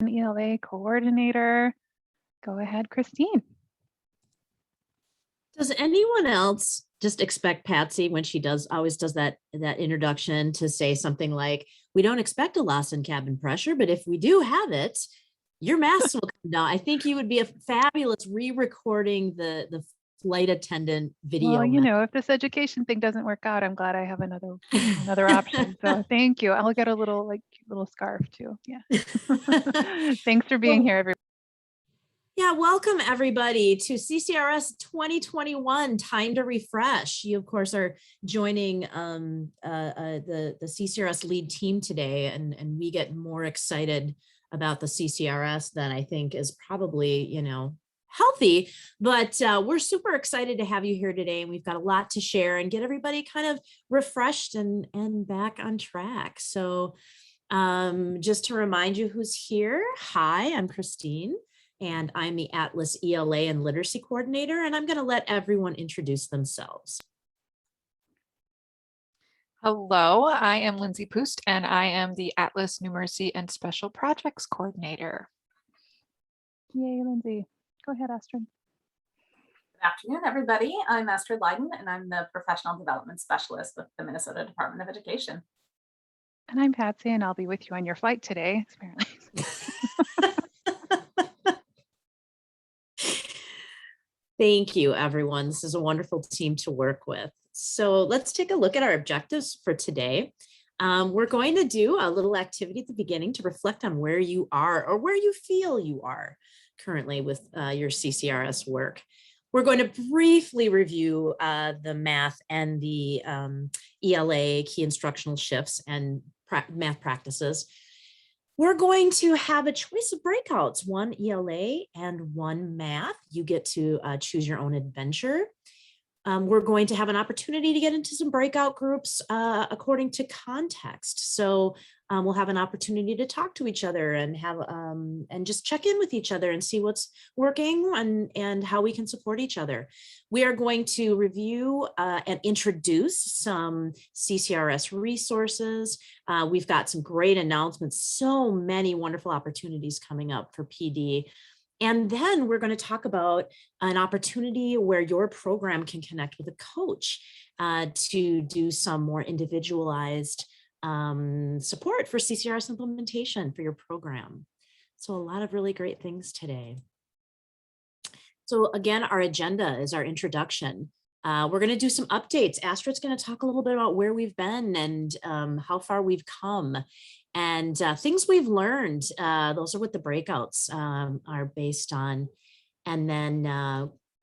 an ELA coordinator. Go ahead, Christine. Does anyone else just expect Patsy when she always does that introduction to say something like, we don't expect a loss in cabin pressure, but if we do have it, your mask will come down. I think you would be a fabulous re-recording the flight attendant video. Well, you know, if this education thing doesn't work out, I'm glad I have another option. So thank you. I'll get a little little scarf too. Yeah. Thanks for being here, everyone. Yeah, welcome everybody to CCRS 2021, Time to Refresh. You, of course, are joining the CCRS lead team today, and we get more excited about the CCRS than I think is probably, you know, healthy, but we're super excited to have you here today, and we've got a lot to share and get everybody kind of refreshed and back on track. So just to remind you who's here, hi, I'm Christine. And I'm the Atlas ELA and Literacy Coordinator, and I'm going to let everyone introduce themselves. Hello, I am Lindsay Poost, and I am the Atlas Numeracy and Special Projects Coordinator. Yay, Lindsay. Go ahead, Astrid. Good afternoon, everybody. I'm Astrid Leiden, and I'm the Professional Development Specialist with the Minnesota Department of Education. And I'm Patsy, and I'll be with you on your flight today, apparently. Thank you, everyone. This is a wonderful team to work with. So let's take a look at our objectives for today. We're going to do a little activity at the beginning to reflect on where you are or where you feel you are currently with your CCRS work. We're going to briefly review the math and the ELA key instructional shifts and math practices. We're going to have a choice of breakouts, one ELA and one math. You get to choose your own adventure. We're going to have an opportunity to get into some breakout groups according to context. So we'll have an opportunity to talk to each other and have and just check in with each other and see what's working and how we can support each other. We are going to review and introduce some CCRS resources. We've got some great announcements, so many wonderful opportunities coming up for PD. And then we're going to talk about an opportunity where your program can connect with a coach to do some more individualized support for CCRS implementation for your program. So a lot of really great things today. So again, our agenda is our introduction. We're going to do some updates. Astrid's going to talk a little bit about where we've been and how far we've come. And things we've learned, those are what the breakouts are based on. And then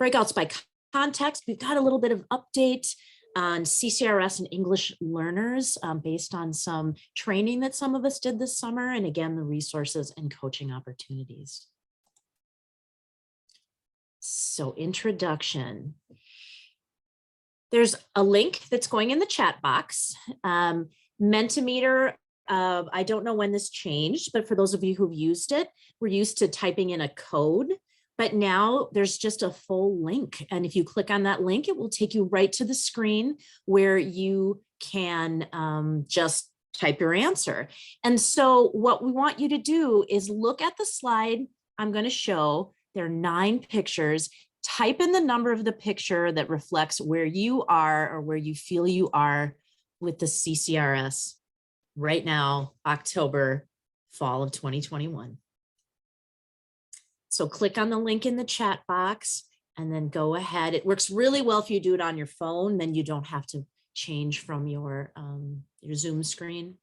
breakouts by context, we've got a little bit of update on CCRS and English learners based on some training that some of us did this summer. And again, the resources and coaching opportunities. So introduction. There's a link that's going in the chat box. Mentimeter, I don't know when this changed, but for those of you who've used it, we're used to typing in a code, but now there's just a full link. And if you click on that link, it will take you right to the screen where you can just type your answer. And so what we want you to do is look at the slide I'm going to show. There are 9 pictures. Type in the number of the picture that reflects where you are or where you feel you are with the CCRS right now, October, fall of 2021. So click on the link in the chat box and then go ahead. It works really well if you do it on your phone, then you don't have to change from your Zoom screen.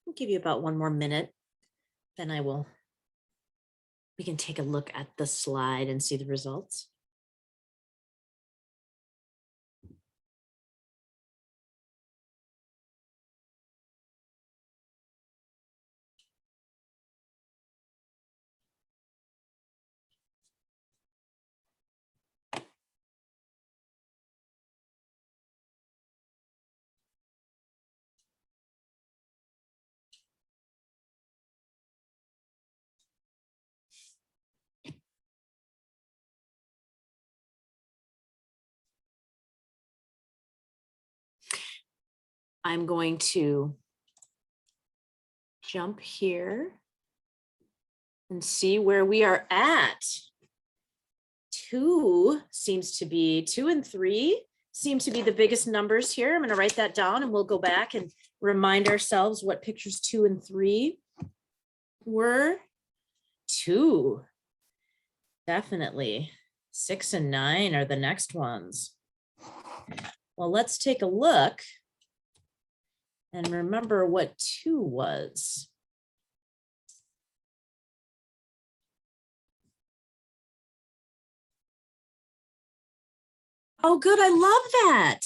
I'll give you about 1 more minute, then we can take a look at the slide and see the results. I'm going to jump here and see where we are at. 2 and 3 seem to be the biggest numbers here. I'm going to write that down and we'll go back and remind ourselves what pictures 2 and 3 were. 2, definitely. 6 and 9 are the next ones. Well, let's take a look and remember what 2 was. Oh, good. I love that.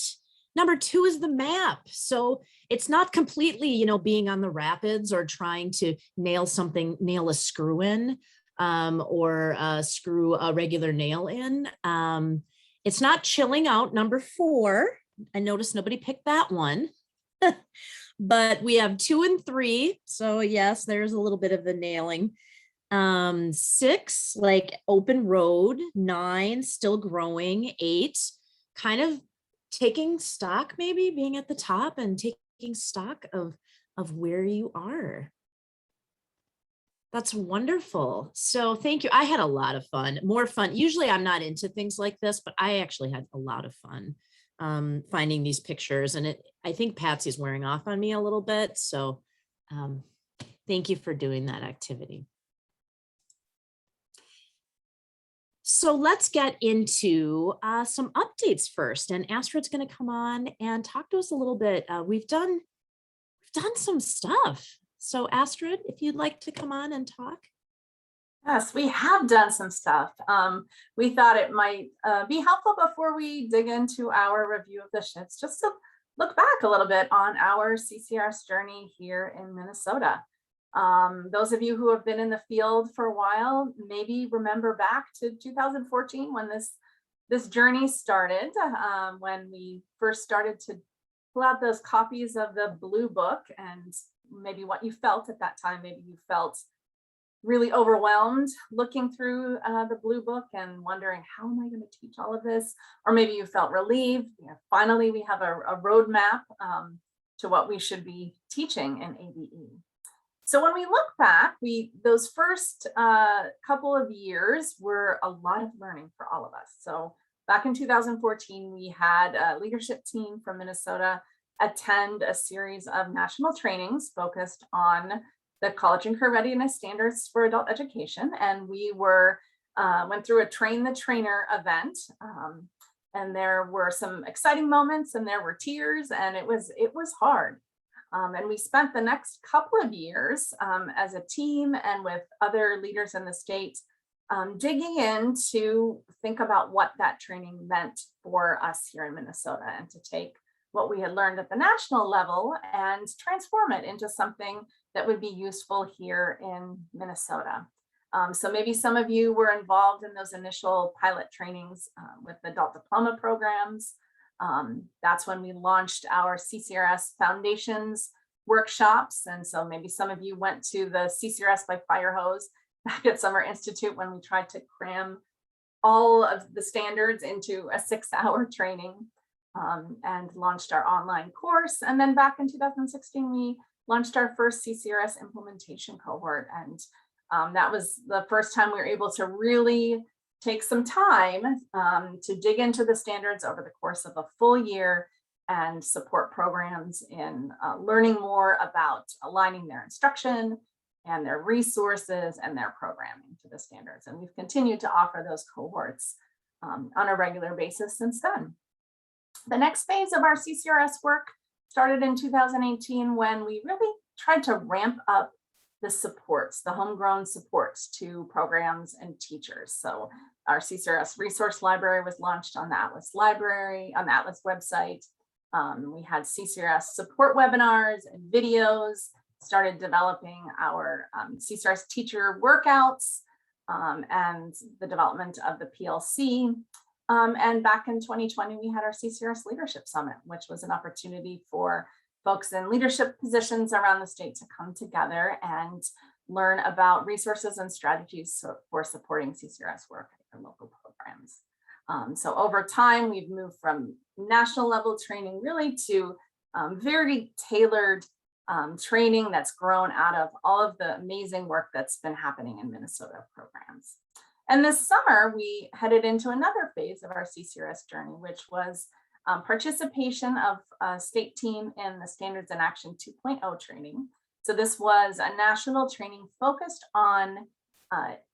Number 2 is the map. So it's not completely, being on the rapids or trying to nail a screw in or screw a regular nail in. It's not chilling out. Number 4. I noticed nobody picked that one. But we have 2 and 3. So yes, there's a little bit of the nailing. 6, like open road. 9, still growing. 8, kind of taking stock, maybe being at the top and taking stock of where you are. That's wonderful. So thank you. I had a lot of fun, more fun. Usually I'm not into things like this, but I actually had a lot of fun finding these pictures. And I think Patsy's wearing off on me a little bit. So thank you for doing that activity. So let's get into some updates first. And Astrid's going to come on and talk to us a little bit. We've done some stuff. So Astrid, if you'd like to come on and talk. Yes, we have done some stuff. We thought it might be helpful before we dig into our review of the shifts, just to look back a little bit on our CCRS journey here in Minnesota. Those of you who have been in the field for a while, maybe remember back to 2014 when this journey started, when we first started to pull out those copies of the blue book, and maybe what you felt at that time. Maybe you felt really overwhelmed looking through the blue book and wondering, how am I going to teach all of this? Or maybe you felt relieved. Finally, we have a roadmap to what we should be teaching in ABE. So when we look back, those first couple of years were a lot of learning for all of us. So back in 2014, we had a leadership team from Minnesota attend a series of national trainings focused on the college and career readiness standards for adult education. And we went through a train the trainer event. And there were some exciting moments and there were tears, and it was hard. And we spent the next couple of years as a team and with other leaders in the state digging in to think about what that training meant for us here in Minnesota, and to take what we had learned at the national level and transform it into something that would be useful here in Minnesota. So maybe some of you were involved in those initial pilot trainings with the adult diploma programs. That's when we launched our CCRS Foundations workshops. And so maybe some of you went to the CCRS by Fire Hose back at Summer Institute when we tried to cram all of the standards into a 6-hour training and launched our online course. And then back in 2016, we launched our first CCRS implementation cohort. And that was the first time we were able to really take some time to dig into the standards over the course of a full year and support programs in learning more about aligning their instruction and their resources and their programming to the standards. And we've continued to offer those cohorts on a regular basis since then. The next phase of our CCRS work started in 2018 when we really tried to ramp up the supports, the homegrown supports to programs and teachers. So our CCRS resource library was launched on the Atlas library, on the Atlas website. We had CCRS support webinars and videos, started developing our CCRS teacher workouts and the development of the PLC. And back in 2020, we had our CCRS Leadership Summit, which was an opportunity for folks in leadership positions around the state to come together and learn about resources and strategies for supporting CCRS work at their local programs. So over time, we've moved from national level training really to very tailored training that's grown out of all of the amazing work that's been happening in Minnesota programs. And this summer, we headed into another phase of our CCRS journey, which was participation of a state team in the Standards in Action 2.0 training. So this was a national training focused on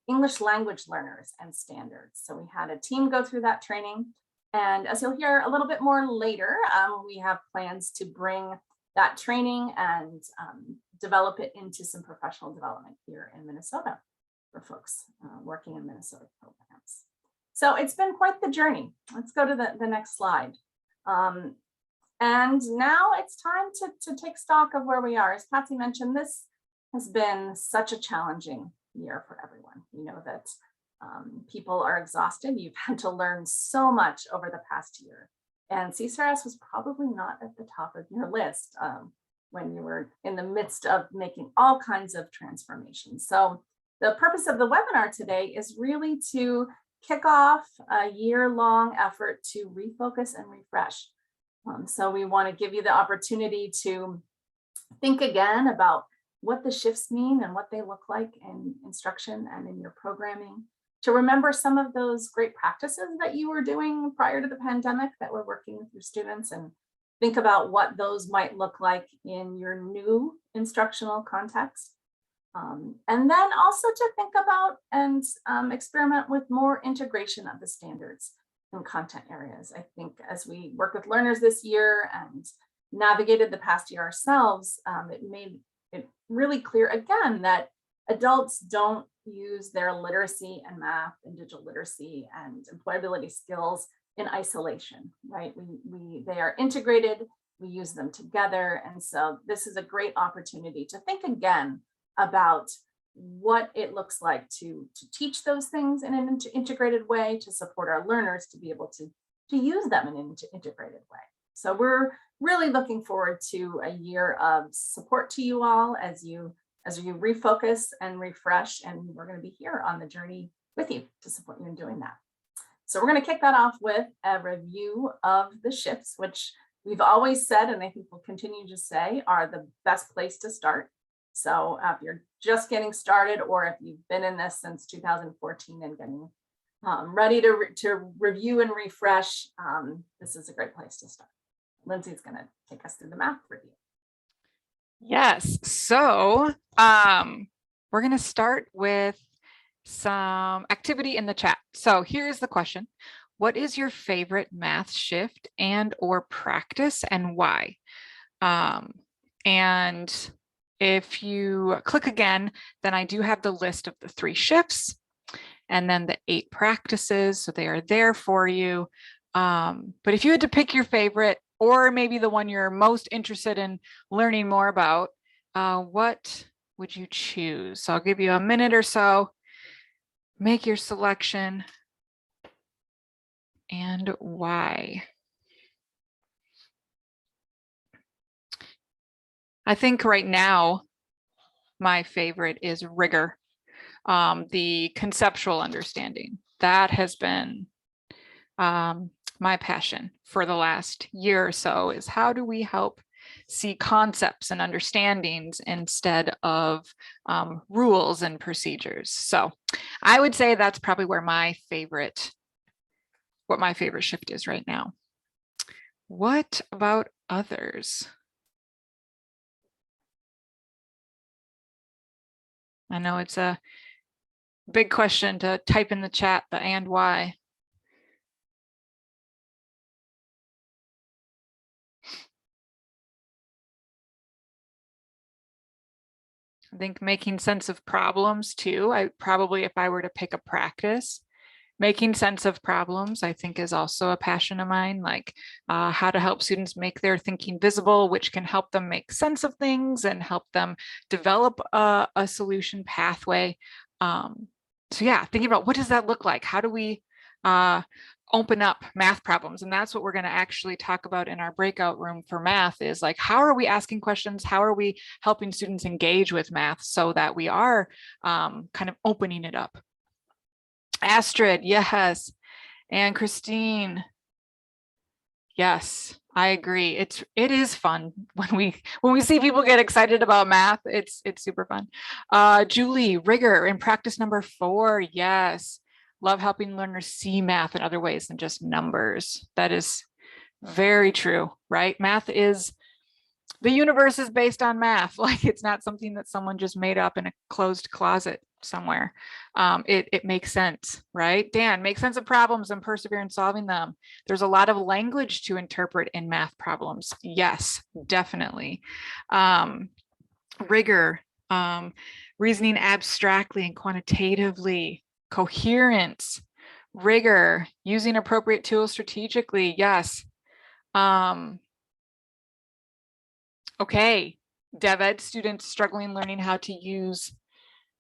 English language learners and standards. So we had a team go through that training. And as you'll hear a little bit more later, we have plans to bring that training and develop it into some professional development here in Minnesota for folks working in Minnesota programs. So it's been quite the journey. Let's go to the next slide. And now it's time to take stock of where we are. As Patsy mentioned, this has been such a challenging year for everyone. We know that people are exhausted. You've had to learn so much over the past year. And CCRS was probably not at the top of your list when you were in the midst of making all kinds of transformations. So the purpose of the webinar today is really to kick off a year-long effort to refocus and refresh. So we want to give you the opportunity to think again about what the shifts mean and what they look like in instruction and in your programming, to remember some of those great practices that you were doing prior to the pandemic that were working with your students, and think about what those might look like in your new instructional context. And then also to think about and experiment with more integration of the standards and content areas. I think as we work with learners this year and navigated the past year ourselves, it made it really clear again that adults don't use their literacy and math and digital literacy and employability skills in isolation, right? They are integrated, we use them together. And so this is a great opportunity to think again about what it looks like to teach those things in an integrated way, to support our learners to be able to use them in an integrated way. So we're really looking forward to a year of support to you all as you refocus and refresh, and we're going to be here on the journey with you to support you in doing that. So we're going to kick that off with a review of the shifts, which we've always said, and I think we'll continue to say, are the best place to start. So if you're just getting started, or if you've been in this since 2014 and getting ready to review and refresh, this is a great place to start. Lindsay's going to take us through the math review. Yes, so we're going to start with some activity in the chat. So here's the question. What is your favorite math shift and or practice, and why? And if you click again, then I do have the list of the 3 shifts and then the 8 practices. So they are there for you. But if you had to pick your favorite, or maybe the one you're most interested in learning more about, what would you choose? So I'll give you a minute or so, make your selection, and why. I think right now, my favorite is rigor, the conceptual understanding. That has been my passion for the last year or so, is how do we help see concepts and understandings instead of rules and procedures. So I would say that's probably where what my favorite shift is right now. What about others? I know it's a big question to type in the chat, the and why. I think making sense of problems too. I probably, if I were to pick a practice, making sense of problems, I think, is also a passion of mine, like how to help students make their thinking visible, which can help them make sense of things and help them develop a solution pathway. So yeah, thinking about what does that look like? How do we open up math problems? And that's what we're going to actually talk about in our breakout room for math, is like, how are we asking questions? How are we helping students engage with math so that we are kind of opening it up? Astrid, yes. And Christine, yes, I agree. It is fun when we see people get excited about math. It's super fun. Julie, rigor in practice number 4. Yes. Love helping learners see math in other ways than just numbers. That is very true, right? Math is, the universe is based on math. Like, it's not something that someone just made up in a closed closet somewhere. It makes sense, right? Dan, make sense of problems and persevere in solving them. There's a lot of language to interpret in math problems. Yes, definitely. Rigor, reasoning abstractly and quantitatively, coherence, rigor, using appropriate tools strategically. Yes. Okay, Dev Ed students struggling learning how to use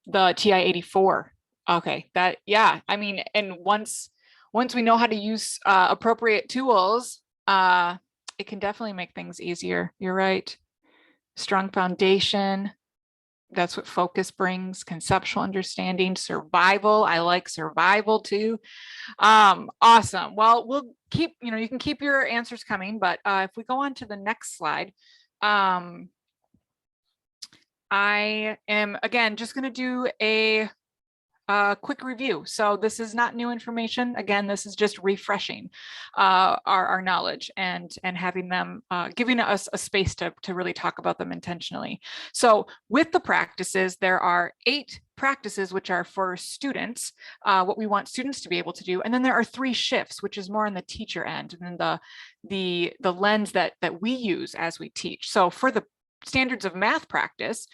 the TI-84. Okay, that, yeah, I mean, and once we know how to use appropriate tools, it can definitely make things easier. You're right. Strong foundation. That's what focus brings. Conceptual understanding, survival. I like survival too. Awesome. Well, we'll keep, you can keep your answers coming, but if we go on to the next slide, I am, again, just going to do a quick review. So this is not new information. Again, this is just refreshing our knowledge and having them, giving us a space to really talk about them intentionally. So with the practices, there are 8 practices, which are for students, what we want students to be able to do. And then there are 3 shifts, which is more on the teacher end, and then the lens that we use as we teach. So for the standards of math practice,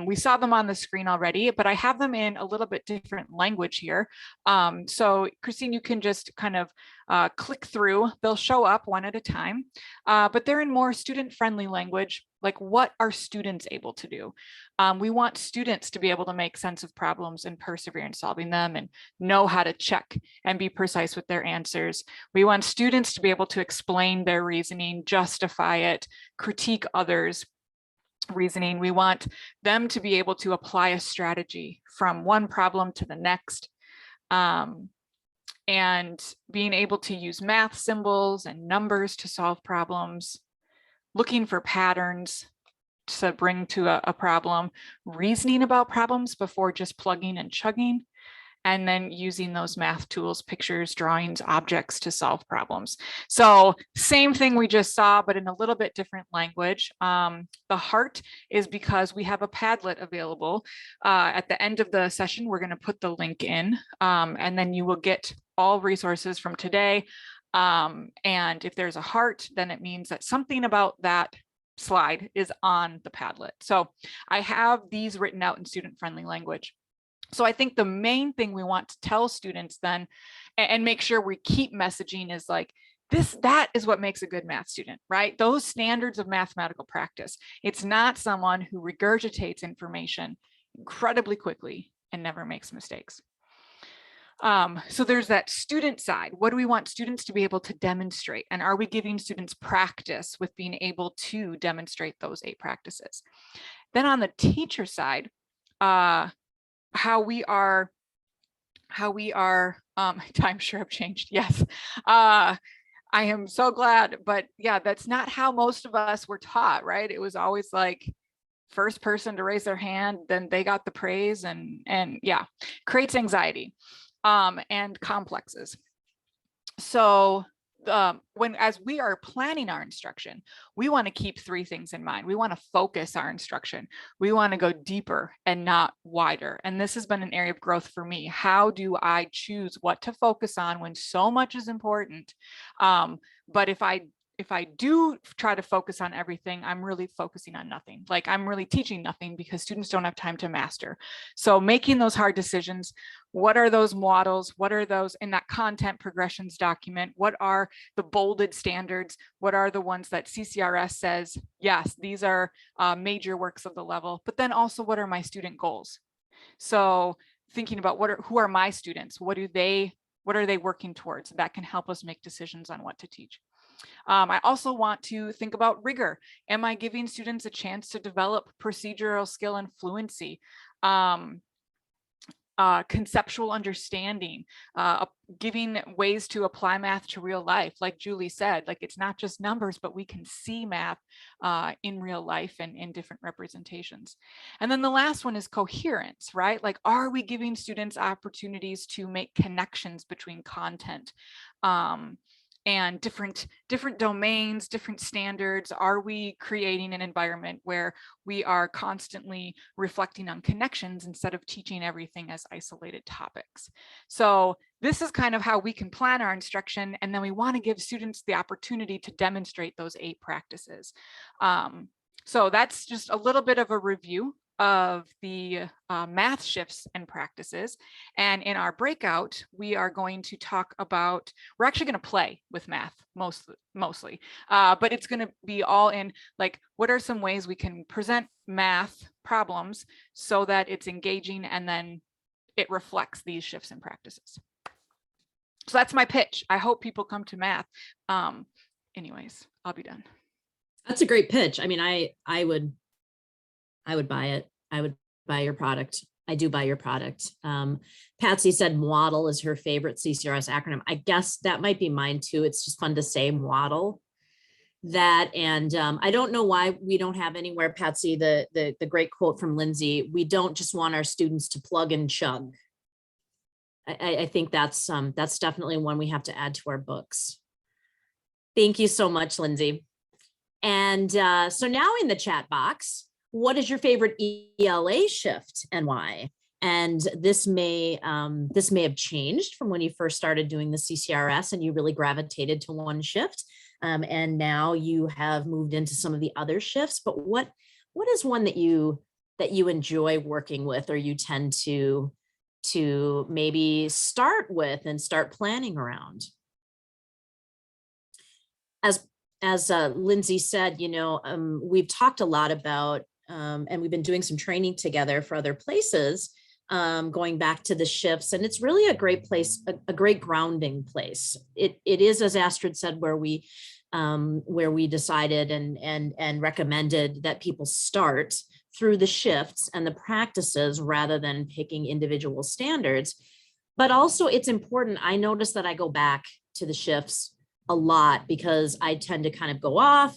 we saw them on the screen already, but I have them in a little bit different language here. So Christine, you can just kind of click through. They'll show up one at a time, but they're in more student-friendly language. Like, what are students able to do? We want students to be able to make sense of problems and persevere in solving them and know how to check and be precise with their answers. We want students to be able to explain their reasoning, justify it, critique others' reasoning. We want them to be able to apply a strategy from one problem to the next, and being able to use math symbols and numbers to solve problems, looking for patterns to bring to a problem, reasoning about problems before just plugging and chugging, and then using those math tools, pictures, drawings, objects to solve problems. So same thing we just saw, but in a little bit different language. The heart is because we have a Padlet available. At the end of the session, we're going to put the link in, and then you will get all resources from today. And if there's a heart, then it means that something about that slide is on the Padlet. So I have these written out in student-friendly language. So I think the main thing we want to tell students then, and make sure we keep messaging, is like, that is what makes a good math student, right? Those standards of mathematical practice. It's not someone who regurgitates information incredibly quickly and never makes mistakes. So there's that student side. What do we want students to be able to demonstrate? And are we giving students practice with being able to demonstrate those 8 practices? Then on the teacher side, how we are, times sure have changed. Yes. I am so glad, but yeah, that's not how most of us were taught, right? It was always like first person to raise their hand, then they got the praise, and yeah, creates anxiety, and complexes. So as we are planning our instruction, we want to keep 3 things in mind. We want to focus our instruction. We want to go deeper and not wider. And this has been an area of growth for me. How do I choose what to focus on when so much is important? But if I if I do try to focus on everything, I'm really focusing on nothing. Like I'm really teaching nothing because students don't have time to master. So making those hard decisions, what are those models? What are those in that content progressions document? What are the bolded standards? What are the ones that CCRS says, yes, these are major works of the level, but then also what are my student goals? So thinking about who are my students? What are they working towards? That can help us make decisions on what to teach. I also want to think about rigor. Am I giving students a chance to develop procedural skill and fluency? Conceptual understanding, giving ways to apply math to real life. Like Julie said, like it's not just numbers, but we can see math in real life and in different representations. And then the last one is coherence, right? Like, are we giving students opportunities to make connections between content? And different domains, different standards? Are we creating an environment where we are constantly reflecting on connections instead of teaching everything as isolated topics? So this is kind of how we can plan our instruction. And then we want to give students the opportunity to demonstrate those 8 practices. So that's just a little bit of a review of the math shifts and practices. And in our breakout, we are going to talk about, we're actually going to play with math mostly, but it's going to be all in like, what are some ways we can present math problems so that it's engaging and then it reflects these shifts and practices. So that's my pitch. I hope people come to math. Anyways, I'll be done. That's a great pitch. I mean, I would buy it. I would buy your product. I do buy your product. Patsy said model is her favorite CCRS acronym. I guess that might be mine too. It's just fun to say model that. And I don't know why we don't have anywhere, Patsy, the great quote from Lindsay, we don't just want our students to plug and chug. I think that's definitely one we have to add to our books. Thank you so much, Lindsay. And so now in the chat box, what is your favorite ELA shift and why? And this may have changed from when you first started doing the CCRS and you really gravitated to one shift. And now you have moved into some of the other shifts. But what is one that you enjoy working with, or you tend to maybe start with and start planning around? As Lindsay said, we've talked a lot about, and we've been doing some training together for other places, going back to the shifts, and it's really a great place, a great grounding place. It is, as Astrid said, where we decided and recommended that people start through the shifts and the practices rather than picking individual standards. But also it's important, I notice that I go back to the shifts a lot because I tend to kind of go off,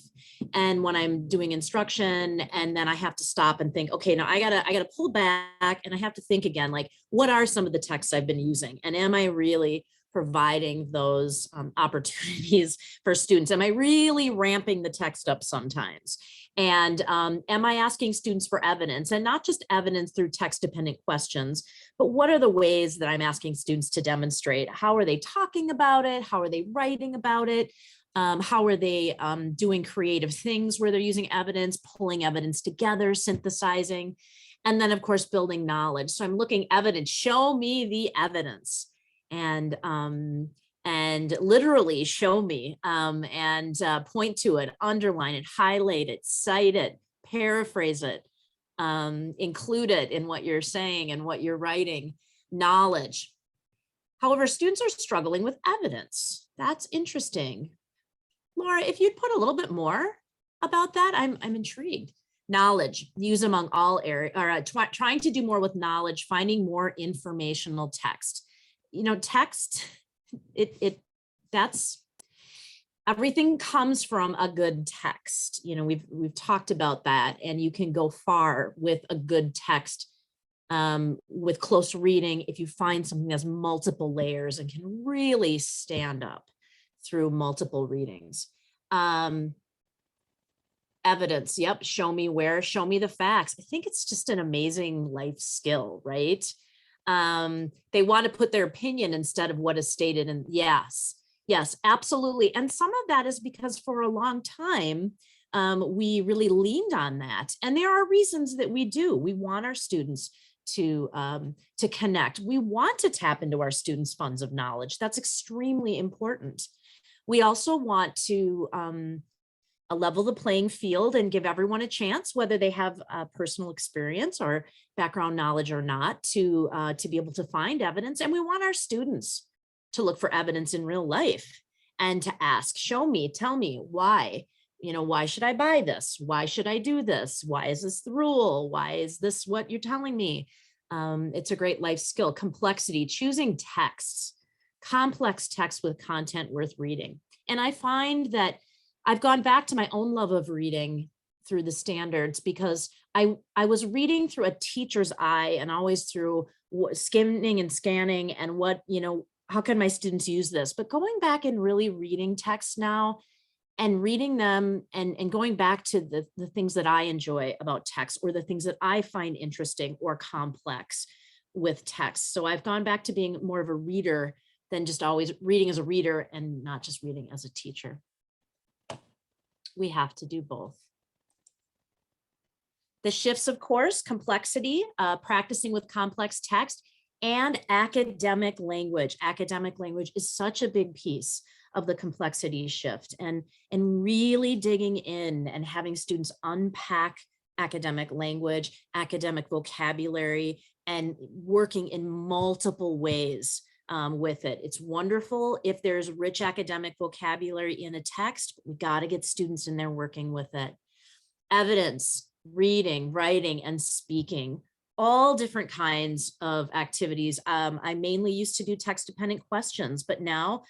and when I'm doing instruction and then I have to stop and think, okay, now I gotta pull back and I have to think again, like, what are some of the texts I've been using? And am I really providing those opportunities for students? Am I really ramping the text up sometimes? And am I asking students for evidence, and not just evidence through text dependent questions, but what are the ways that I'm asking students to demonstrate? How are they talking about it? How are they writing about it? How are they doing creative things where they're using evidence, pulling evidence together, synthesizing, and then of course, building knowledge. So I'm looking evidence, show me the evidence, and literally show me, and point to it, underline it, highlight it, cite it, paraphrase it, include it in what you're saying and what you're writing, knowledge. However, students are struggling with evidence. That's interesting. Laura, if you'd put a little bit more about that, I'm intrigued. Knowledge, use among all areas, or trying to do more with knowledge, finding more informational text. Text, that's everything comes from a good text. We've talked about that, and you can go far with a good text, with close reading if you find something that has multiple layers and can really stand up through multiple readings. Evidence, yep, show me where, show me the facts. I think it's just an amazing life skill, right? They want to put their opinion instead of what is stated, and yes, Yes, absolutely. And some of that is because for a long time, we really leaned on that. And there are reasons that we do. We want our students to connect. We want to tap into our students' funds of knowledge. That's extremely important. We also want to level the playing field and give everyone a chance, whether they have personal experience or background knowledge or not, to be able to find evidence. And we want our students to look for evidence in real life and to ask, show me, tell me why. Why should I buy this? Why should I do this? Why is this the rule? Why is this what you're telling me? It's a great life skill. Complexity, choosing texts, complex text with content worth reading. And I find that I've gone back to my own love of reading through the standards, because I was reading through a teacher's eye and always through skimming and scanning and how can my students use this? But going back and really reading texts now and reading them and going back to the things that I enjoy about text, or the things that I find interesting or complex with text. So I've gone back to being more of a reader than just always reading as a reader and not just reading as a teacher. We have to do both. The shifts, of course, complexity, practicing with complex text, and academic language. Academic language is such a big piece of the complexity shift, and really digging in and having students unpack academic language, academic vocabulary, and working in multiple ways with it. It's wonderful if there's rich academic vocabulary in a text. We got to get students in there working with it. Evidence, reading, writing, and speaking, all different kinds of activities. I mainly used to do text-dependent questions, but now,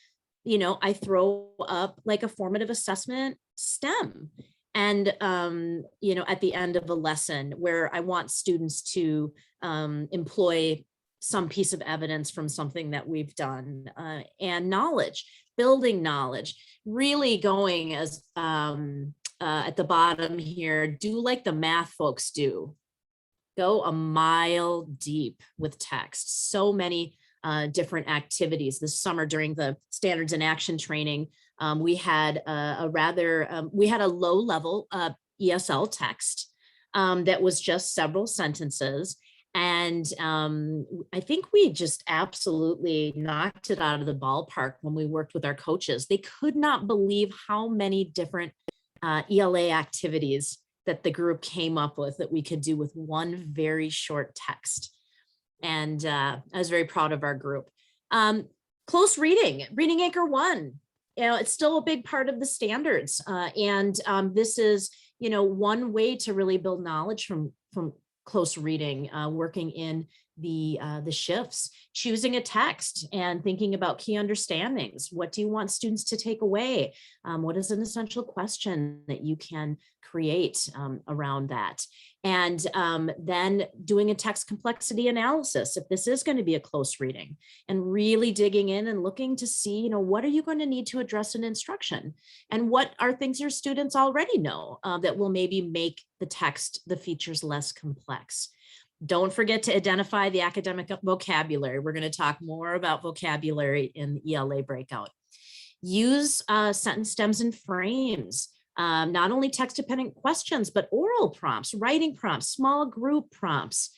I throw up like a formative assessment STEM. And, at the end of a lesson where I want students to employ some piece of evidence from something that we've done, and knowledge, building knowledge, really going as at the bottom here, do like the math folks do. Go a mile deep with text. So many different activities. This summer during the standards and action training, we had a low level ESL text that was just several sentences. And I think we just absolutely knocked it out of the ballpark when we worked with our coaches. They could not believe how many different ELA activities that the group came up with that we could do with one very short text. And I was very proud of our group. Close reading Anchor 1. It's still a big part of the standards. And this is, one way to really build knowledge from close reading, working in the shifts, choosing a text and thinking about key understandings. What do you want students to take away? What is an essential question that you can create around that? And then doing a text complexity analysis, if this is going to be a close reading, and really digging in and looking to see, what are you going to need to address in instruction? And what are things your students already know that will maybe make the features less complex? Don't forget to identify the academic vocabulary. We're going to talk more about vocabulary in the ELA breakout. Use sentence stems and frames. Not only text-dependent questions, but oral prompts, writing prompts, small group prompts,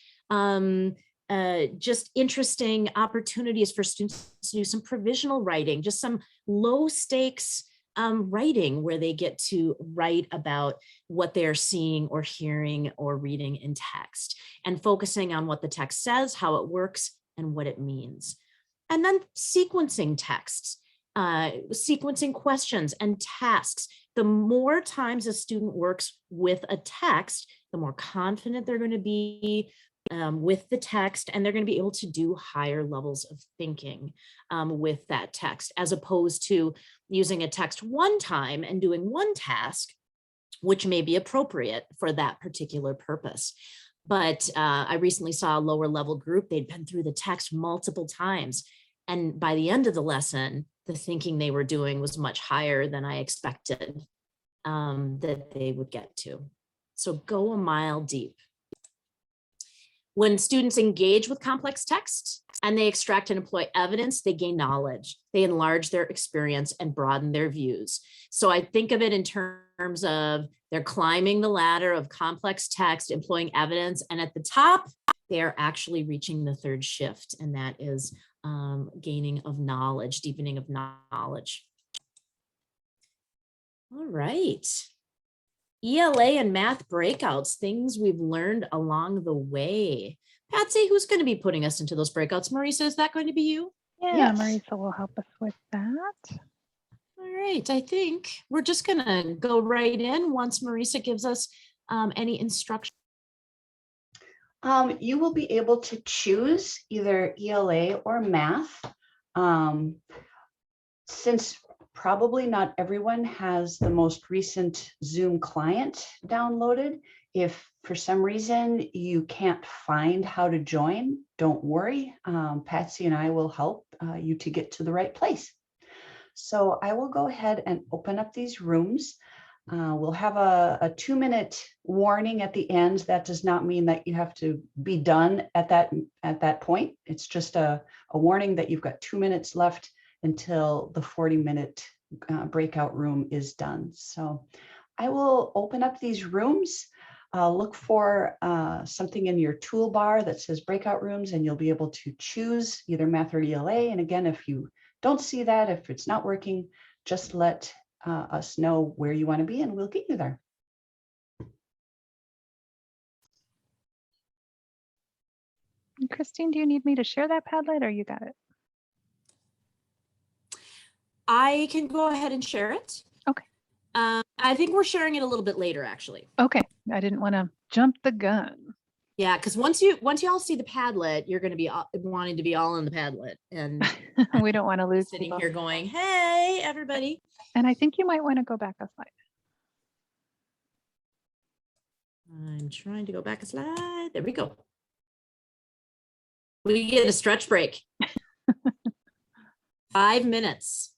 just interesting opportunities for students to do some provisional writing, just some low stakes writing where they get to write about what they're seeing or hearing or reading in text, and focusing on what the text says, how it works, and what it means. And then sequencing texts, sequencing questions and tasks. The more times a student works with a text, the more confident they're going to be with the text, and they're going to be able to do higher levels of thinking with that text, as opposed to using a text one time and doing one task, which may be appropriate for that particular purpose. But I recently saw a lower level group. They'd been through the text multiple times, and by the end of the lesson, the thinking they were doing was much higher than I expected that they would get to. So go a mile deep. When students engage with complex text and they extract and employ evidence, they gain knowledge, they enlarge their experience and broaden their views. So I think of it in terms of they're climbing the ladder of complex text, employing evidence, and at the top, they are actually reaching the third shift, and that is gaining of knowledge, deepening of knowledge. All right. ELA and math breakouts, things we've learned along the way. Patsy, who's going to be putting us into those breakouts? Marisa, is that going to be you? Yeah, Yes. Marisa will help us with that. All right, I think we're just going to go right in once Marisa gives us any instruction. You will be able to choose either ELA or math. Since probably not everyone has the most recent Zoom client downloaded, if for some reason you can't find how to join, don't worry. Patsy and I will help you to get to the right place. So I will go ahead and open up these rooms. We'll have a 2-minute warning at the end. That does not mean that you have to be done at that point. It's just a warning that you've got 2 minutes left until the 40-minute breakout room is done. So I will open up these rooms. Look for something in your toolbar that says breakout rooms, and you'll be able to choose either math or ELA. And again, if you don't see that, if it's not working, just let us know where you want to be and we'll get you there. And Christine, do you need me to share that Padlet or you got it? I can go ahead and share it. Okay. I think we're sharing it a little bit later, actually. Okay, I didn't want to jump the gun. Yeah, because once you all see the Padlet, you're going to be wanting to be all in the Padlet, and We don't want to lose sitting people. here going, "Hey, everybody!" And I think you might want to go back a slide. I'm trying to go back a slide. There we go. We get a stretch break. 5 minutes.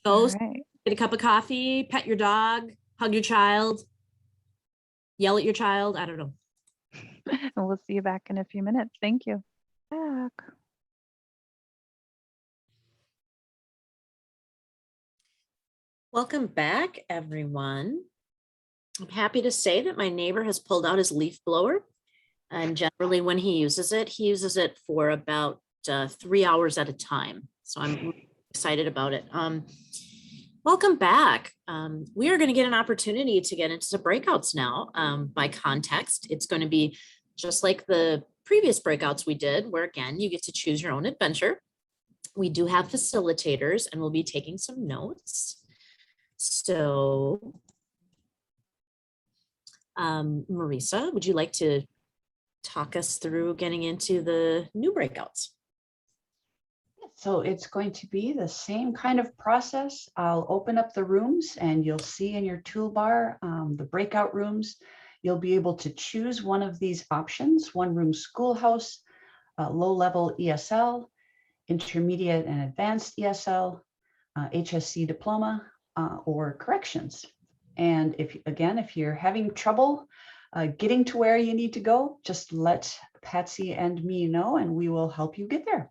Go All right. get a cup of coffee, pet your dog, hug your child, yell at your child. I don't know. And we'll see you back in a few minutes. Thank you. Back. Welcome back, everyone. I'm happy to say that my neighbor has pulled out his leaf blower. And generally when he uses it for about 3 hours at a time. So I'm really excited about it. Welcome back. We are going to get an opportunity to get into the breakouts now by context. It's going to be just like the previous breakouts we did, where again, you get to choose your own adventure. We do have facilitators and we'll be taking some notes. So Marisa, would you like to talk us through getting into the new breakouts? So it's going to be the same kind of process. I'll open up the rooms and you'll see in your toolbar the breakout rooms. You'll be able to choose one of these options: one room schoolhouse, low-level ESL, intermediate and advanced ESL, HSC diploma, or corrections. And if you're having trouble getting to where you need to go, just let Patsy and me know and we will help you get there.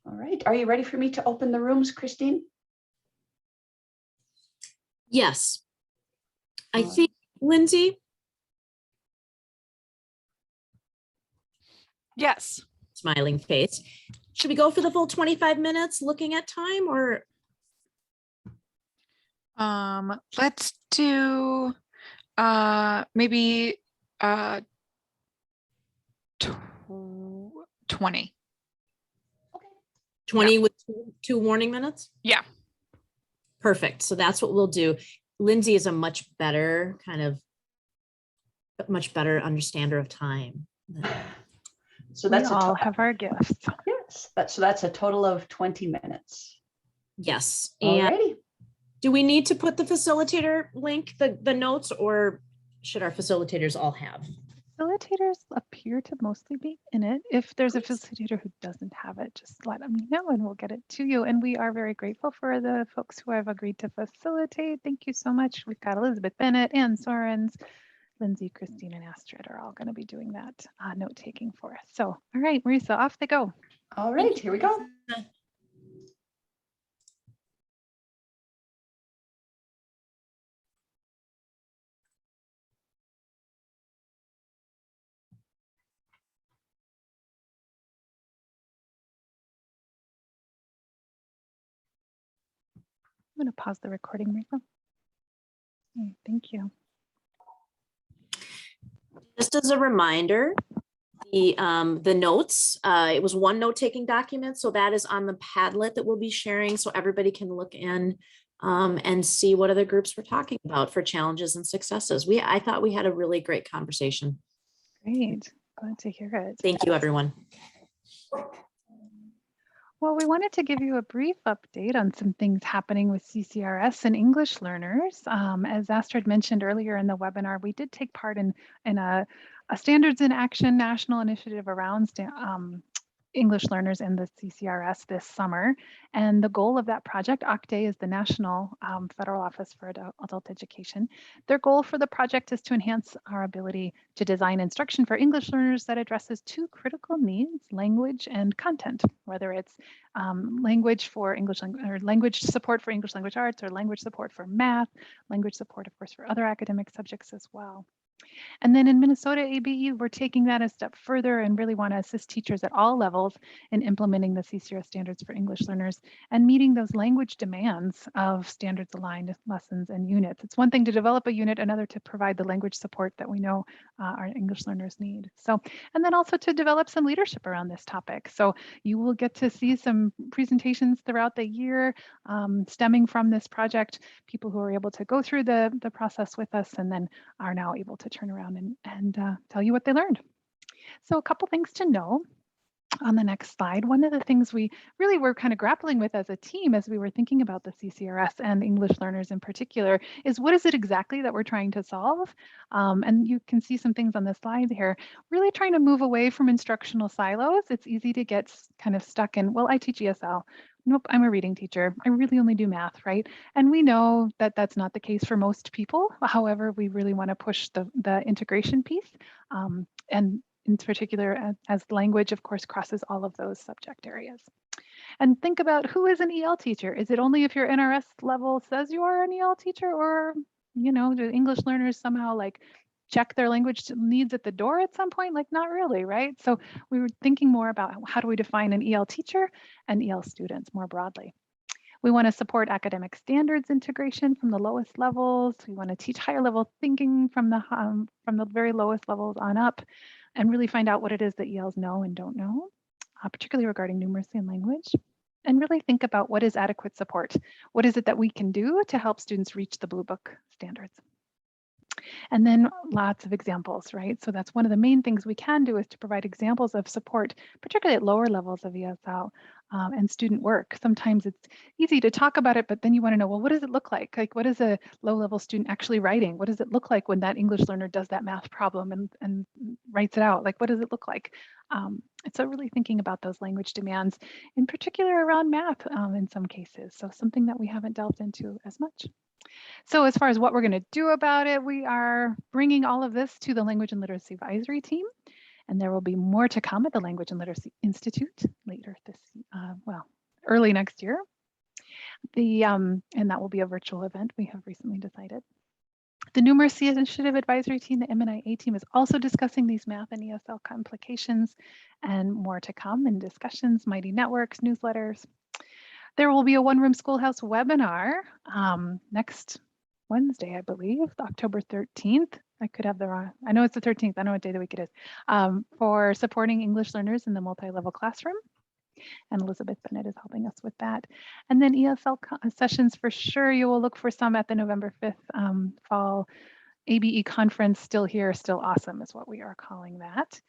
All right, are you ready for me to open the rooms, Christine? Yes. I think, Lindsay? Yes. Smiling face. Should we go for the full 25 minutes looking at time, or? Let's do maybe 20. 20 with two warning minutes? Yeah. Perfect. So that's what we'll do. Lindsay is a much better understander of time. So that's we all have our gifts. Yes, so that's a total of 20 minutes. Yes. And Alrighty. do we need to put the facilitator link, the notes, or should our facilitators all have? Facilitators appear to mostly be in it. If there's a facilitator who doesn't have it, just let me know and we'll get it to you. And we are very grateful for the folks who have agreed to facilitate. Thank you so much. We've got Elizabeth Bennett, Ann Sorens, Lindsay, Christine, and Astrid are all going to be doing that note taking for us. So, all right, Marisa, off they go. All right, here we go. I'm going to pause the recording, Marisa. Okay, thank you. Just as a reminder, the notes, it was one note-taking document, so that is on the Padlet that we'll be sharing, so everybody can look in and see what other groups we're talking about for challenges and successes. I thought we had a really great conversation. Great, glad to hear it. Thank you, everyone. Well, we wanted to give you a brief update on some things happening with CCRS and English learners. As Astrid mentioned earlier in the webinar, we did take part in a Standards in Action national initiative around English learners in the CCRS this summer. And the goal of that project, OCTE is the National Federal Office for Adult Education. Their goal for the project is to enhance our ability to design instruction for English learners that addresses two critical needs, language and content, whether it's language for English or language support for English language arts or language support for math, language support, of course, for other academic subjects as well. And then in Minnesota ABE, we're taking that a step further and really want to assist teachers at all levels in implementing the CCRS standards for English learners and meeting those language demands of standards aligned lessons and units. It's one thing to develop a unit, another to provide the language support that we know our English learners need. So, and then also to develop some leadership around this topic. So you will get to see some presentations throughout the year stemming from this project, people who are able to go through the process with us and then are now able to turn around and tell you what they learned. So a couple things to know on the next slide. One of the things we really were kind of grappling with as a team as we were thinking about the CCRS and English learners in particular is what is it exactly that we're trying to solve? And you can see some things on the slide here, really trying to move away from instructional silos. It's easy to get kind of stuck in, well, I teach ESL. Nope, I'm a reading teacher. I really only do math, right? And we know that that's not the case for most people. However, we really want to push the integration piece and in particular as language, of course, crosses all of those subject areas. And think about who is an EL teacher. Is it only if your NRS level says you are an EL teacher, or, you know, do English learners somehow like check their language needs at the door at some point? Like, not really, right? So we were thinking more about how do we define an EL teacher and EL students more broadly. We want to support academic standards integration from the lowest levels. We want to teach higher level thinking from the very lowest levels on up, and really find out what it is that ELs know and don't know, particularly regarding numeracy and language. And really think about what is adequate support. What is it that we can do to help students reach the Blue Book standards? And then lots of examples, right? So that's one of the main things we can do is to provide examples of support, particularly at lower levels of ESL and student work. Sometimes it's easy to talk about it, but then you want to know, well, what does it look like? Like, what is a low-level student actually writing? What does it look like when that English learner does that math problem and writes it out? Like, what does it look like? So really thinking about those language demands, in particular around math in some cases. So something that we haven't delved into as much. So as far as what we're going to do about it, we are bringing all of this to the Language and Literacy Advisory Team, and there will be more to come at the Language and Literacy Institute later this, early next year. And that will be a virtual event, we have recently decided. The Numeracy Initiative Advisory Team, the M&IA team, is also discussing these math and ESL complications, and more to come in discussions, Mighty Networks, newsletters. There will be a One Room Schoolhouse webinar next Wednesday, I believe, October 13th. I could have the wrong, I know it's the 13th, I don't know what day of the week it is, for supporting English learners in the multi-level classroom. And Elizabeth Bennett is helping us with that. And then ESL sessions, for sure, you will look for some at the November 5th fall ABE conference. Still here, still awesome is what we are calling that.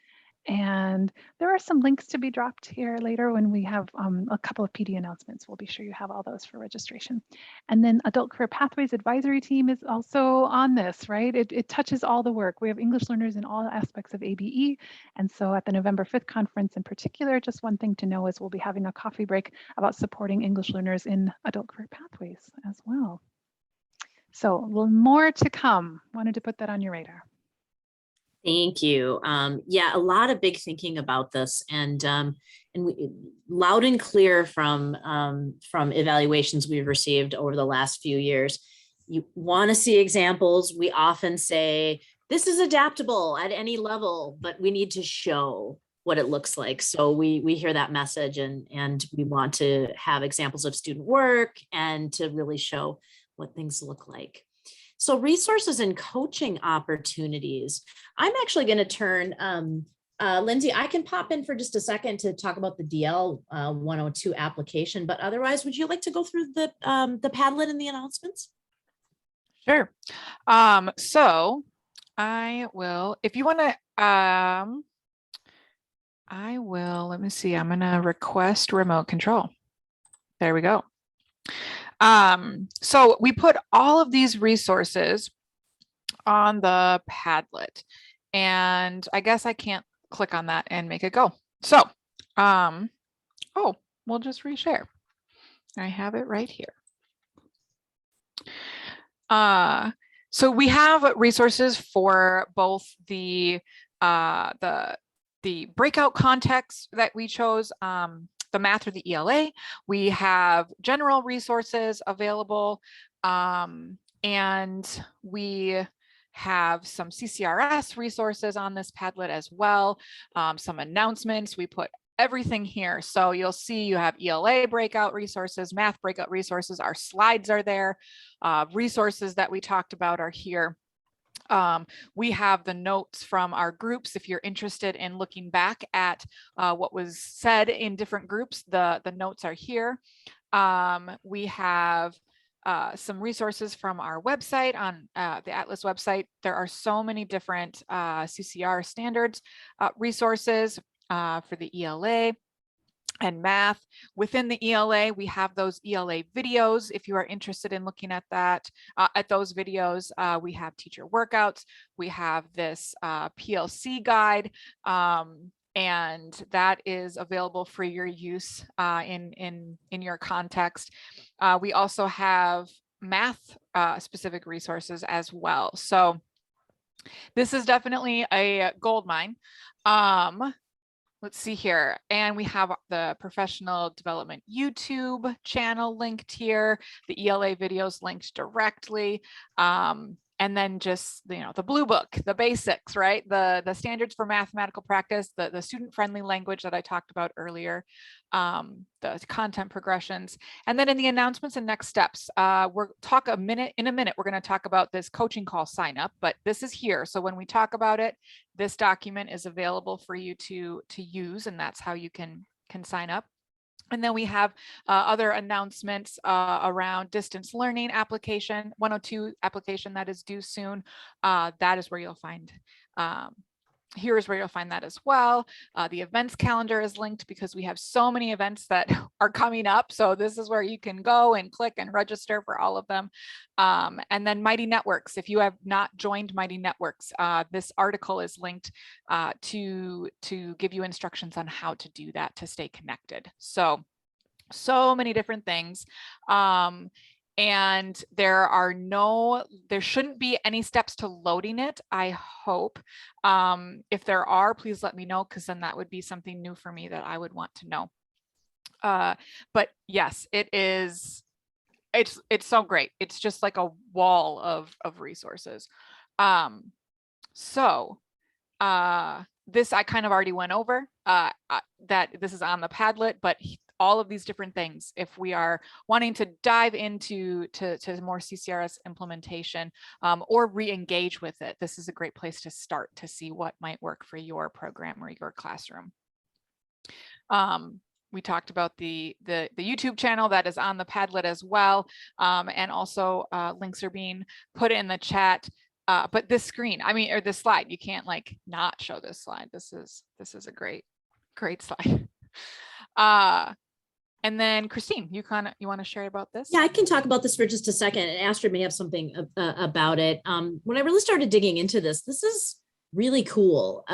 And there are some links to be dropped here later when we have a couple of PD announcements. We'll be sure you have all those for registration. And then Adult Career Pathways Advisory Team is also on this, right? It touches all the work. We have English learners in all aspects of ABE. And so at the November 5th conference in particular, just one thing to know is we'll be having a coffee break about supporting English learners in Adult Career Pathways as well. So a little more to come. Wanted to put that on your radar. Thank you. Yeah, a lot of big thinking about this, and we, loud and clear from evaluations we've received over the last few years. You want to see examples. We often say this is adaptable at any level, but we need to show what it looks like. So we hear that message, and we want to have examples of student work and to really show what things look like. So resources and coaching opportunities. I'm actually going to turn, Lindsay, I can pop in for just a second to talk about the DL 102 application, but otherwise, would you like to go through the Padlet and the announcements? Sure. So I will, if you want to, I will, let me see, I'm going to request remote control. There we go. So we put all of these resources on the Padlet, and I guess I can't click on that and make it go. So, oh, we'll just reshare. I have it right here. So we have resources for both the breakout context that we chose, the math or the ELA. We have general resources available, and we have some CCRS resources on this Padlet as well, some announcements. We put everything here. So you'll see you have ELA breakout resources, math breakout resources, our slides are there, resources that we talked about are here. We have the notes from our groups. If you're interested in looking back at what was said in different groups, the notes are here. We have some resources from our website on the Atlas website. There are so many different CCR standards resources for the ELA and math. Within the ELA, we have those ELA videos. If you are interested in looking at that, at those videos, we have teacher workouts. We have this PLC guide, and that is available for your use in your context. We also have math specific resources as well. So this is definitely a gold mine. Let's see here. And we have the professional development YouTube channel linked here, the ELA videos linked directly. And then just, you know, the blue book, the basics, right? The standards for mathematical practice, the student-friendly language that I talked about earlier, the content progressions. And then in the announcements and next steps, in a minute, we're going to talk about this coaching call sign up, but this is here. So when we talk about it, this document is available for you to use, and that's how you can sign up. And then we have other announcements around distance learning application, 102 application that is due soon. That is where you'll find, here is where you'll find that as well. The events calendar is linked because we have so many events that are coming up. So this is where you can go and click and register for all of them. And then Mighty Networks. If you have not joined Mighty Networks, this article is linked to give you instructions on how to do that to stay connected. So many different things. And there shouldn't be any steps to loading it, I hope. If there are, please let me know, because then that would be something new for me that I would want to know. But yes, it's so great. It's just like a wall of resources. This I kind of already went over, that this is on the Padlet, but all of these different things, if we are wanting to dive into more CCRS implementation or re-engage with it, this is a great place to start to see what might work for your program or your classroom. We talked about the YouTube channel that is on the Padlet as well, and also links are being put in the chat. But this screen, or this slide, you can't like not show this slide. This is a great slide. And then Christine, you want to share about this? Yeah, I can talk about this for just a second, and Astrid may have something about it. When I really started digging into this is really cool.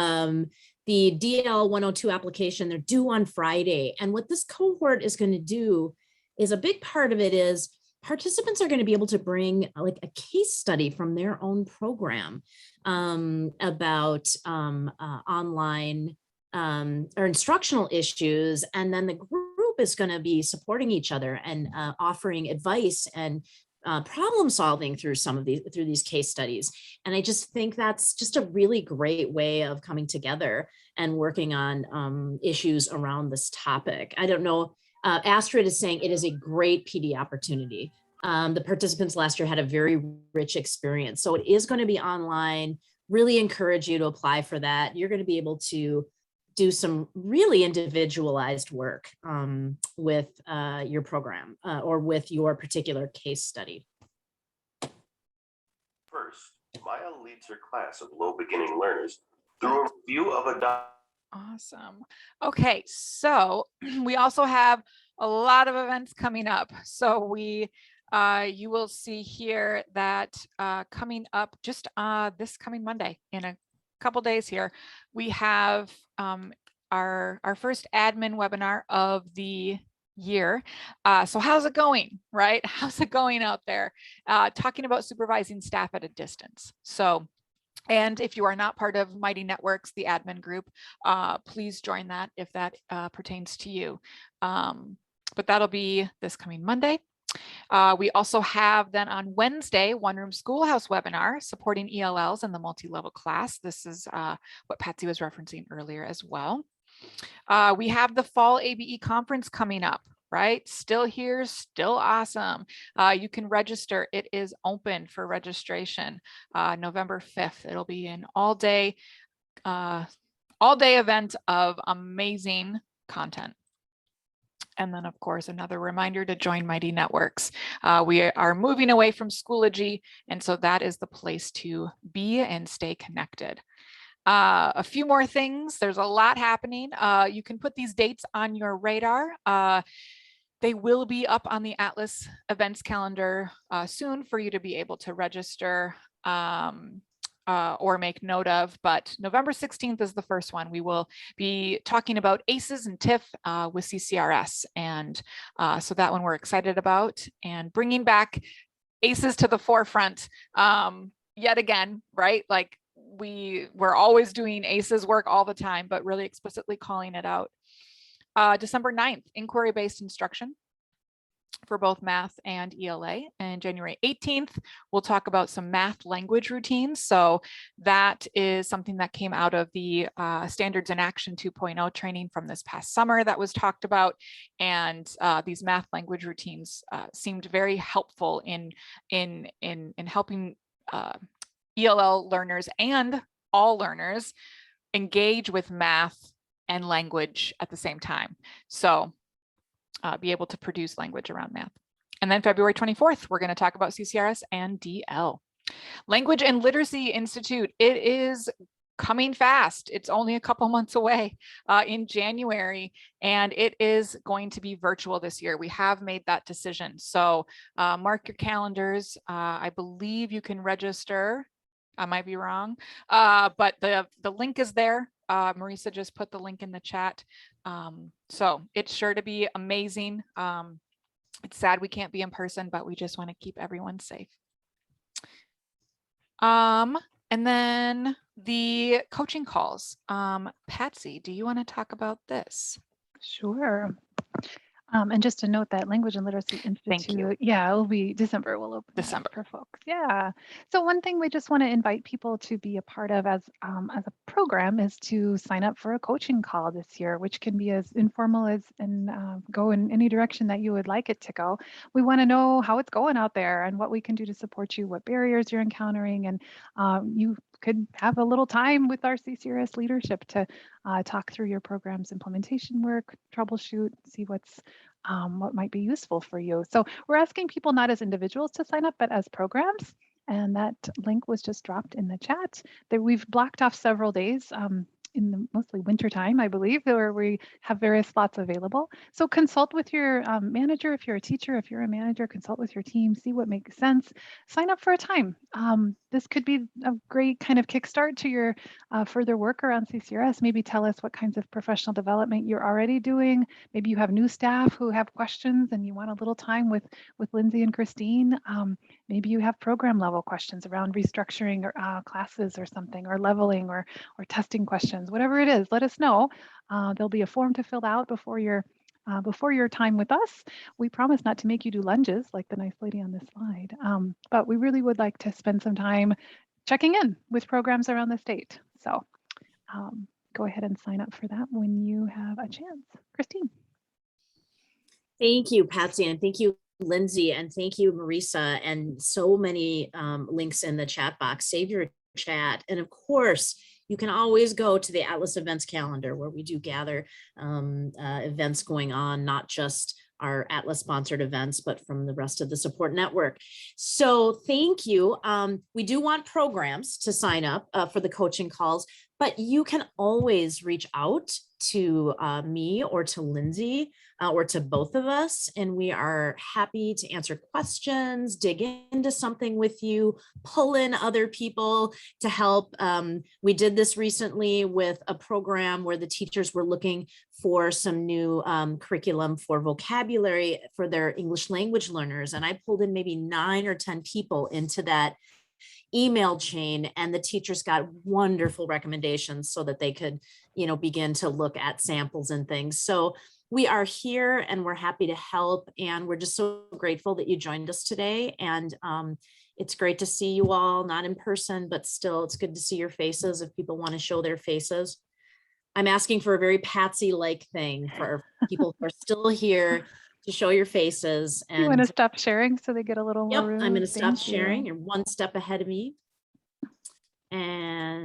The DL 102 application, they're due on Friday. And what this cohort is going to do is, a big part of it is participants are going to be able to bring like a case study from their own program about online or instructional issues. And then the group is going to be supporting each other and offering advice and problem solving through these case studies. And I just think that's just a really great way of coming together and working on issues around this topic. I don't know, Astrid is saying it is a great PD opportunity. The participants last year had a very rich experience. So it is going to be online. Really encourage you to apply for that. You're going to be able to do some really individualized work with your program or with your particular case study. First, Maya leads her class of low beginning learners through a review of a Awesome. Okay, so we also have a lot of events coming up. So you will see here that coming up just this coming Monday in a couple days here, we have our first admin webinar of the year. So how's it going, right? How's it going out there? Talking about supervising staff at a distance. So, and if you are not part of Mighty Networks, the admin group, please join that if that pertains to you. But that'll be this coming Monday. We also have then on Wednesday, One Room Schoolhouse webinar supporting ELLs in the multi-level class. This is what Patsy was referencing earlier as well. We have the fall ABE conference coming up, right? Still here, still awesome. You can register. It is open for registration November 5th. It'll be an all-day event of amazing content. And then, of course, another reminder to join Mighty Networks. We are moving away from Schoology, and so that is the place to be and stay connected. A few more things. There's a lot happening. You can put these dates on your radar. They will be up on the Atlas events calendar soon for you to be able to register or make note of, but November 16th is the first one. We will be talking about ACEs and TIFF with CCRS. And so that one we're excited about, and bringing back ACEs to the forefront yet again, right? Like we're always doing ACEs work all the time, but really explicitly calling it out. December 9th, inquiry-based instruction for both math and ELA. And January 18th, we'll talk about some math language routines. So that is something that came out of the Standards in Action 2.0 training from this past summer that was talked about. And these math language routines seemed very helpful in helping ELL learners and all learners engage with math and language at the same time. So be able to produce language around math. And then February 24th, we're going to talk about CCRS and DL. Language and Literacy Institute, it is coming fast. It's only a couple months away in January, and it is going to be virtual this year. We have made that decision. So mark your calendars. I believe you can register. I might be wrong, but the link is there. Marisa just put the link in the chat. So it's sure to be amazing. It's sad we can't be in person, but we just want to keep everyone safe. And then the coaching calls. Patsy, do you want to talk about this? Sure. And just to note that Language and Literacy Institute, yeah, it'll be December. We'll open December for folks. Yeah. So one thing we just want to invite people to be a part of as a program is to sign up for a coaching call this year, which can be as informal as and go in any direction that you would like it to go. We want to know how it's going out there and what we can do to support you, what barriers you're encountering, and you could have a little time with our CCRS leadership to talk through your program's implementation work, troubleshoot, see what might be useful for you. So we're asking people not as individuals to sign up, but as programs. And that link was just dropped in the chat. We've blocked off several days in the mostly winter time, I believe, where we have various slots available. So consult with your manager. If you're a teacher, if you're a manager, consult with your team, see what makes sense. Sign up for a time. this could be a great kind of kickstart to your further work around CCRS. Maybe tell us what kinds of professional development you're already doing. Maybe you have new staff who have questions and you want a little time with Lindsay and Christine. Maybe you have program level questions around restructuring or classes or something, or leveling or testing questions, whatever it is, let us know. There'll be a form to fill out before your time with us. We promise not to make you do lunges like the nice lady on this slide, but we really would like to spend some time checking in with programs around the state. So go ahead and sign up for that when you have a chance. Christine. Thank you, Patsy, and thank you, Lindsay, and thank you, Marisa, and so many links in the chat box. Save your chat. And of course, you can always go to the Atlas events calendar where we do gather events going on, not just our Atlas sponsored events, but from the rest of the support network. So thank you. We do want programs to sign up for the coaching calls, but you can always reach out to me or to Lindsay or to both of us, and we are happy to answer questions, dig into something with you, pull in other people to help. We did this recently with a program where the teachers were looking for some new curriculum for vocabulary for their English language learners, and I pulled in maybe 9 or 10 people into that email chain, and the teachers got wonderful recommendations so that they could, begin to look at samples and things. So we are here and we're happy to help, and we're just so grateful that you joined us today. And it's great to see you all, not in person, but still it's good to see your faces if people want to show their faces. I'm asking for a very Patsy-like thing for people who are still here to show your faces. And You want to stop sharing so they get a little more room? I'm going to stop Thank sharing. you. You're one step ahead of me. And